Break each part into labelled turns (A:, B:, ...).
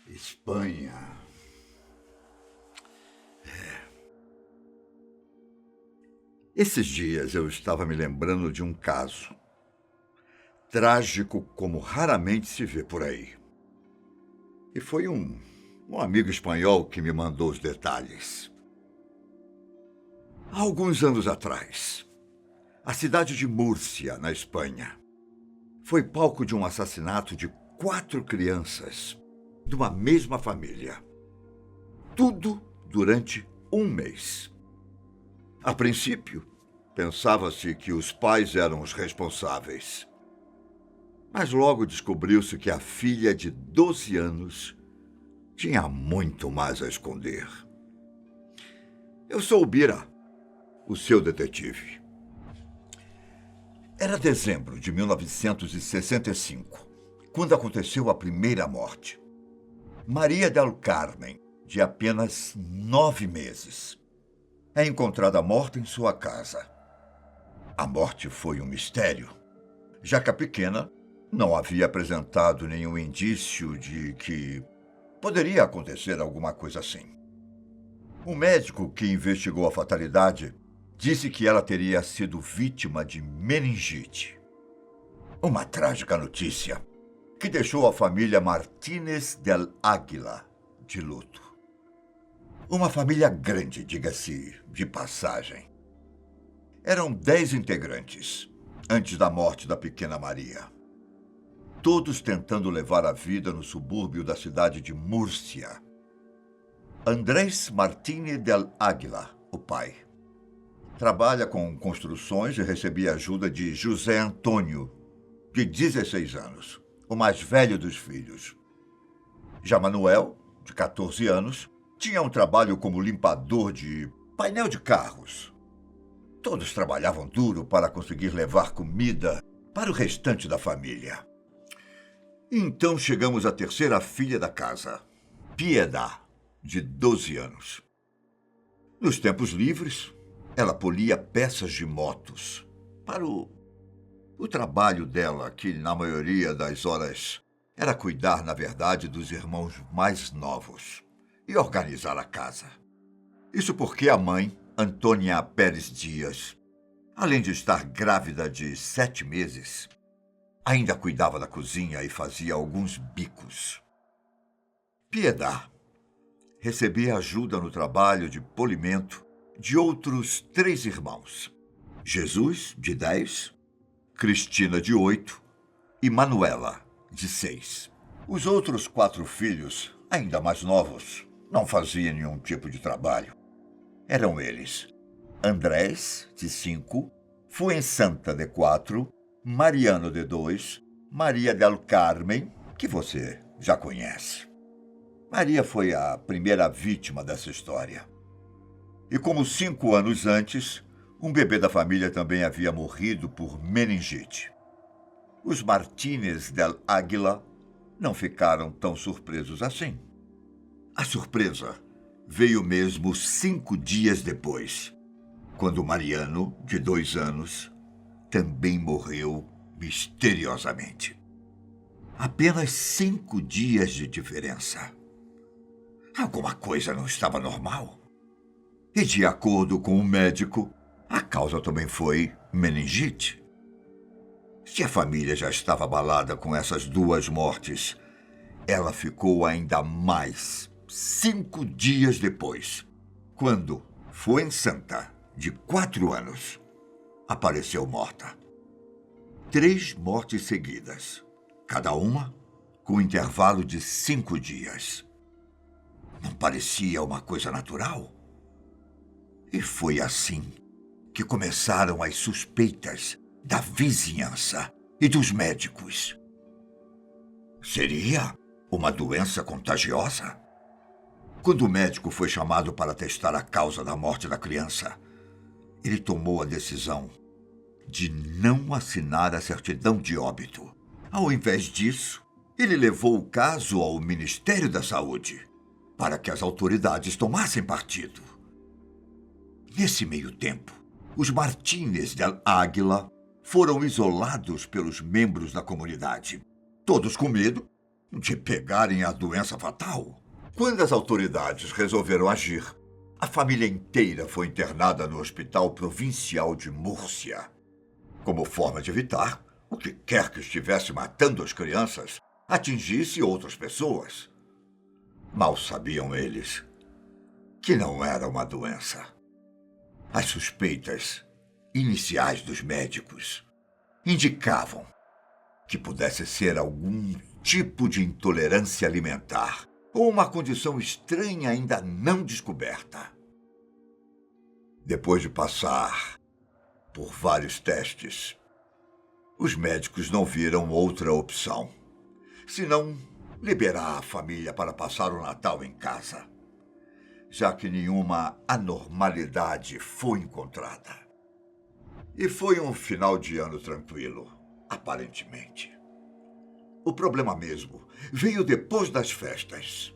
A: Espanha. Esses dias eu estava me lembrando de um caso, trágico como raramente se vê por aí. E foi um amigo espanhol que me mandou os detalhes. Há alguns anos atrás, a cidade de Múrcia, na Espanha, foi palco de um assassinato de 4 crianças de uma mesma família. Tudo durante um mês. A princípio, pensava-se que os pais eram os responsáveis. Mas logo descobriu-se que a filha de 12 anos tinha muito mais a esconder. Eu sou o Bira, o seu detetive. Era dezembro de 1965, quando aconteceu a primeira morte. Maria del Carmen, de apenas 9 meses, é encontrada morta em sua casa. A morte foi um mistério, já que a pequena não havia apresentado nenhum indício de que poderia acontecer alguma coisa assim. O médico que investigou a fatalidade disse que ela teria sido vítima de meningite. Uma trágica notícia que deixou a família Martínez del Águila de luto. Uma família grande, diga-se de passagem. Eram 10 integrantes antes da morte da pequena Maria. Todos tentando levar a vida no subúrbio da cidade de Múrcia. Andrés Martínez del Águila, o pai, trabalha com construções e recebia ajuda de José Antônio, de 16 anos, o mais velho dos filhos. Já Manuel, de 14 anos, tinha um trabalho como limpador de painel de carros. Todos trabalhavam duro para conseguir levar comida para o restante da família. Então chegamos à terceira filha da casa, Piedad, de 12 anos. Nos tempos livres, ela polia peças de motos para o trabalho dela, que na maioria das horas era cuidar, na verdade, dos irmãos mais novos e organizar a casa. Isso porque a mãe, Antônia Pérez Dias, além de estar grávida de 7 meses, ainda cuidava da cozinha e fazia alguns bicos. Piedad recebia ajuda no trabalho de polimento de outros 3 irmãos. Jesus, de 10, Cristina, de 8 e Manuela, de 6. Os outros 4 filhos, ainda mais novos, não faziam nenhum tipo de trabalho. Eram eles: Andrés, de 5, Fuensanta, de 4, Mariano, de 2, Maria del Carmen, que você já conhece. Maria foi a primeira vítima dessa história. E como 5 anos antes, um bebê da família também havia morrido por meningite. Os Martínez del Águila não ficaram tão surpresos assim. A surpresa veio mesmo 5 dias depois, quando Mariano, de 2 anos, também morreu misteriosamente. Apenas 5 dias de diferença. Alguma coisa não estava normal. E, de acordo com o médico, a causa também foi meningite. Se a família já estava abalada com essas 2 mortes, ela ficou ainda mais 5 dias depois, quando Fuensanta, de 4 anos, apareceu morta. 3 mortes seguidas, cada uma com um intervalo de 5 dias. Não parecia uma coisa natural? E foi assim que começaram as suspeitas da vizinhança e dos médicos. Seria uma doença contagiosa? Quando o médico foi chamado para testar a causa da morte da criança, ele tomou a decisão de não assinar a certidão de óbito. Ao invés disso, ele levou o caso ao Ministério da Saúde para que as autoridades tomassem partido. Nesse meio tempo, os Martínez del Águila foram isolados pelos membros da comunidade, todos com medo de pegarem a doença fatal. Quando as autoridades resolveram agir, a família inteira foi internada no Hospital Provincial de Múrcia, como forma de evitar o que quer que estivesse matando as crianças atingisse outras pessoas. Mal sabiam eles que não era uma doença. As suspeitas iniciais dos médicos indicavam que pudesse ser algum tipo de intolerância alimentar ou uma condição estranha ainda não descoberta. Depois de passar por vários testes, os médicos não viram outra opção, senão liberar a família para passar o Natal em casa, já que nenhuma anormalidade foi encontrada. E foi um final de ano tranquilo, aparentemente. O problema mesmo veio depois das festas.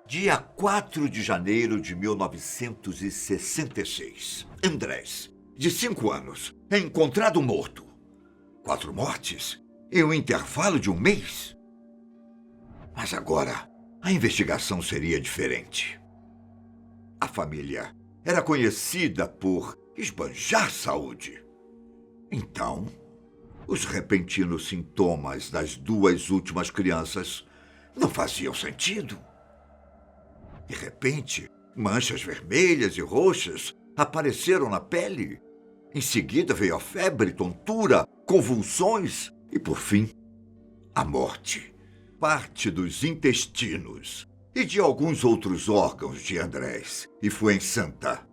A: Dia 4 de janeiro de 1966, Andrés, de 5 anos, é encontrado morto. 4 mortes em um intervalo de um mês. Mas agora, a investigação seria diferente. A família era conhecida por esbanjar saúde. Então, os repentinos sintomas das 2 últimas crianças não faziam sentido. De repente, manchas vermelhas e roxas apareceram na pele. Em seguida veio a febre, tontura, convulsões e, por fim, a morte. Parte dos intestinos e de alguns outros órgãos de Andrés e Fuensanta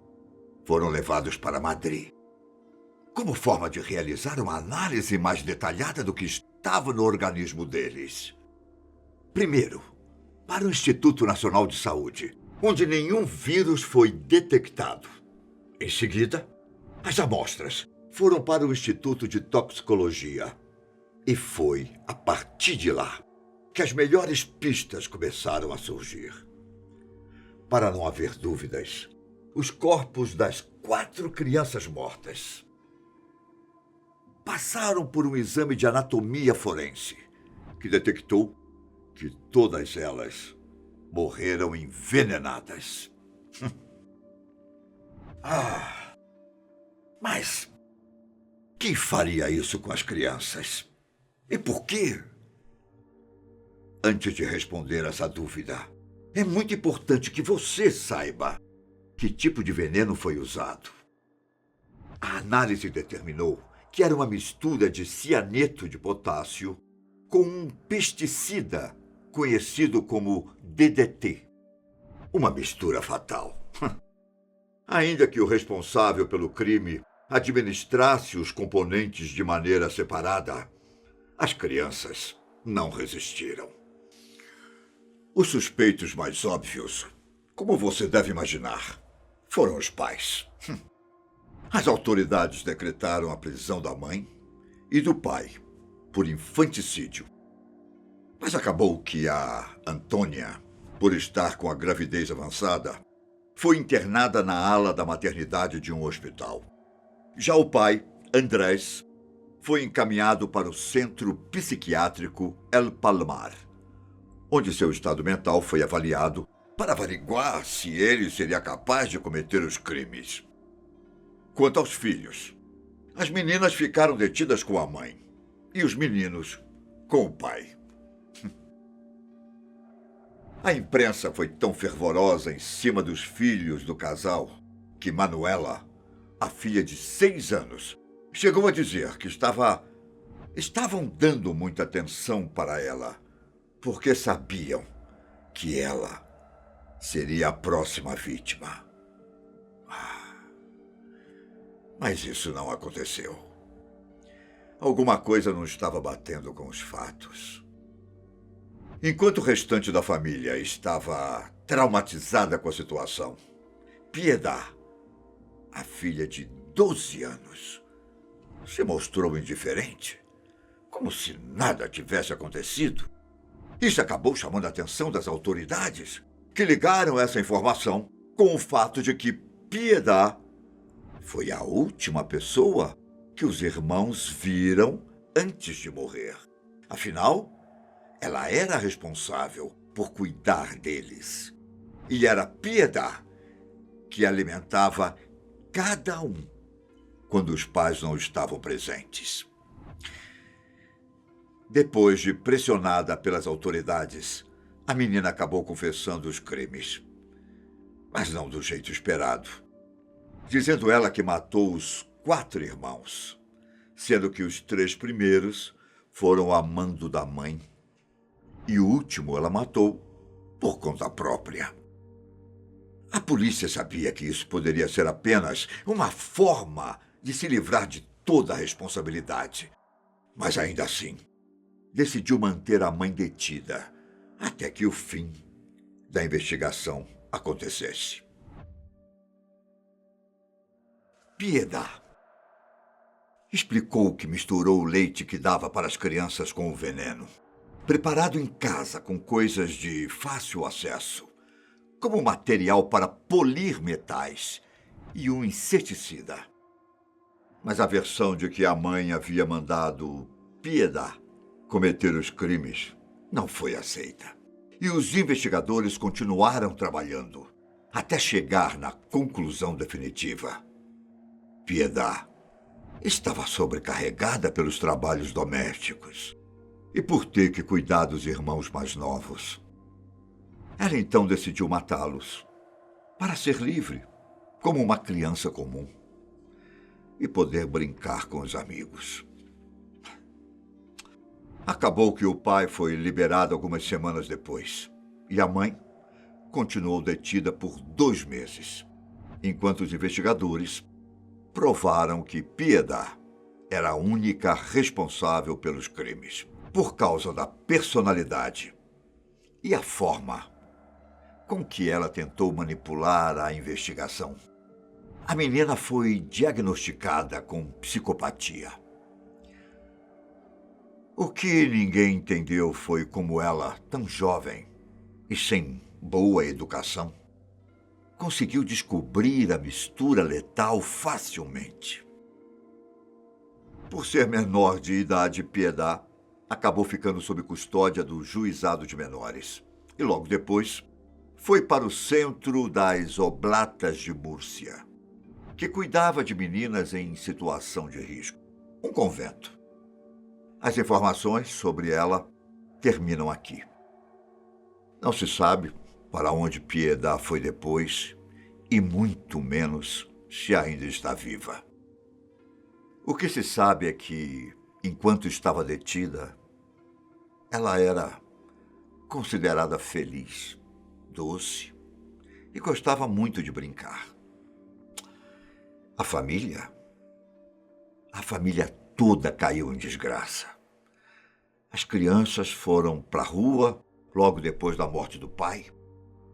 A: foram levados para Madrid, como forma de realizar uma análise mais detalhada do que estava no organismo deles. Primeiro, para o Instituto Nacional de Saúde, onde nenhum vírus foi detectado. Em seguida, as amostras foram para o Instituto de Toxicologia. E foi a partir de lá que as melhores pistas começaram a surgir. Para não haver dúvidas, os corpos das 4 crianças mortas passaram por um exame de anatomia forense, que detectou que todas elas morreram envenenadas. Mas quem faria isso com as crianças? E por quê? Antes de responder essa dúvida, é muito importante que você saiba que tipo de veneno foi usado. A análise determinou que era uma mistura de cianeto de potássio com um pesticida conhecido como DDT. Uma mistura fatal. Ainda que o responsável pelo crime administrasse os componentes de maneira separada, as crianças não resistiram. Os suspeitos mais óbvios, como você deve imaginar, foram os pais. As autoridades decretaram a prisão da mãe e do pai por infanticídio. Mas acabou que a Antônia, por estar com a gravidez avançada, foi internada na ala da maternidade de um hospital. Já o pai, Andrés, foi encaminhado para o centro psiquiátrico El Palmar, onde seu estado mental foi avaliado para averiguar se ele seria capaz de cometer os crimes. Quanto aos filhos, as meninas ficaram detidas com a mãe e os meninos com o pai. A imprensa foi tão fervorosa em cima dos filhos do casal que Manuela, a filha de 6 anos, chegou a dizer que estavam dando muita atenção para ela, porque sabiam que ela seria a próxima vítima. Mas isso não aconteceu. Alguma coisa não estava batendo com os fatos. Enquanto o restante da família estava traumatizada com a situação, Piedad, a filha de 12 anos, se mostrou indiferente, como se nada tivesse acontecido. Isso acabou chamando a atenção das autoridades, que ligaram essa informação com o fato de que Piedad foi a última pessoa que os irmãos viram antes de morrer. Afinal, ela era responsável por cuidar deles. E era Piedade que alimentava cada um quando os pais não estavam presentes. Depois de pressionada pelas autoridades, a menina acabou confessando os crimes. Mas não do jeito esperado. Dizendo ela que matou os 4 irmãos, sendo que os 3 primeiros foram a mando da mãe e o último ela matou por conta própria. A polícia sabia que isso poderia ser apenas uma forma de se livrar de toda a responsabilidade. Mas ainda assim, decidiu manter a mãe detida até que o fim da investigação acontecesse. Piedade explicou que misturou o leite que dava para as crianças com o veneno, preparado em casa com coisas de fácil acesso, como material para polir metais e um inseticida. Mas a versão de que a mãe havia mandado Piedade cometer os crimes não foi aceita. E os investigadores continuaram trabalhando até chegar na conclusão definitiva. Piedade estava sobrecarregada pelos trabalhos domésticos e por ter que cuidar dos irmãos mais novos. Ela então decidiu matá-los para ser livre, como uma criança comum, e poder brincar com os amigos. Acabou que o pai foi liberado algumas semanas depois e a mãe continuou detida por 2 meses, enquanto os investigadores provaram que Piedade era a única responsável pelos crimes, por causa da personalidade e a forma com que ela tentou manipular a investigação. A menina foi diagnosticada com psicopatia. O que ninguém entendeu foi como ela, tão jovem e sem boa educação, conseguiu descobrir a mistura letal facilmente. Por ser menor de idade, Piedade acabou ficando sob custódia do juizado de menores. E logo depois, foi para o centro das Oblatas de Múrcia, que cuidava de meninas em situação de risco. Um convento. As informações sobre ela terminam aqui. Não se sabe para onde Piedade foi depois, e muito menos se ainda está viva. O que se sabe é que, enquanto estava detida, ela era considerada feliz, doce e gostava muito de brincar. A família toda caiu em desgraça. As crianças foram para a rua logo depois da morte do pai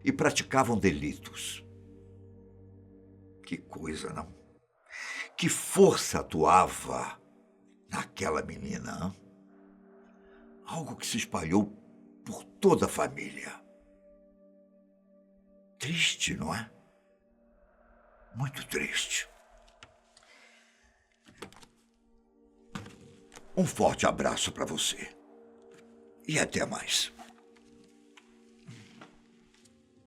A: e praticavam delitos. Que coisa, não? Que força atuava naquela menina, hein? Algo que se espalhou por toda a família. Triste, não é? Muito triste. Um forte abraço para você. E até mais.